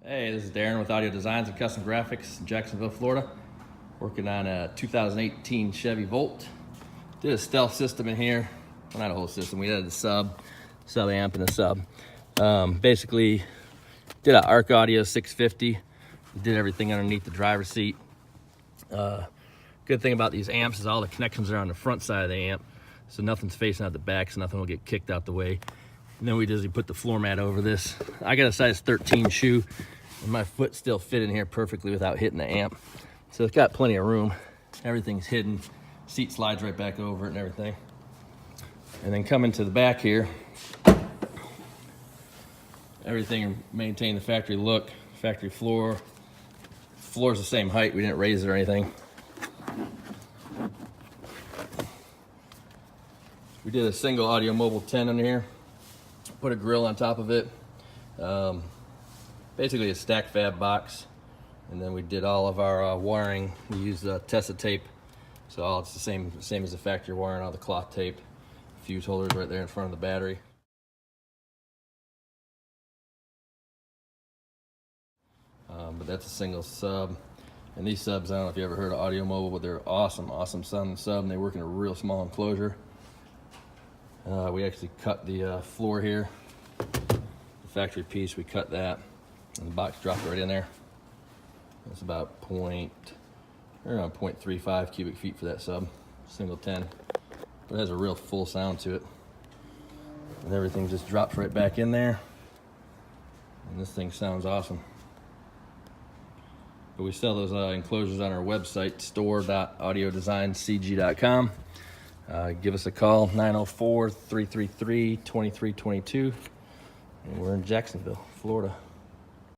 Hey, this is Darren with Audio Designs and Custom Graphics in Jacksonville, Florida. Working on a 2018 Chevy Volt. Did a stealth system in here. Well, not a whole system, we added a sub amp and a sub. Basically, did an ARC Audio 650. Did everything underneath the driver's seat. Good thing about these amps is all the connections are on the front side of the amp, so nothing's facing out the back, so nothing will get kicked out the way. And then we just put the floor mat over this. I got a size 13 shoe, and my foot still fit in here perfectly without hitting the amp. So it's got plenty of room. Everything's hidden. Seat slides right back over it and everything. And then coming to the back here, everything maintained the factory look, factory floor. Floor's the same height, we didn't raise it or anything. We did a single AudioMobile 10 under here. Put a grill on top of it. Basically a stack fab box. And then we did all of our wiring. We used Tessa tape. So all it's the same as the factory wiring, all the cloth tape. Fuse holders right there in front of the battery. But that's a single sub. And these subs, I don't know if you ever heard of AudioMobile, but they're awesome sounding sub, and they work in a real small enclosure. We actually cut the floor here, the factory piece, we cut that, and the box dropped right in there. It's about around 0.35 cubic feet for that sub, single 10. But it has a real full sound to it. And everything just drops right back in there. And this thing sounds awesome. But we sell those enclosures on our website, store.audiodesigncg.com. Give us a call, 904-333-2322. And we're in Jacksonville, Florida.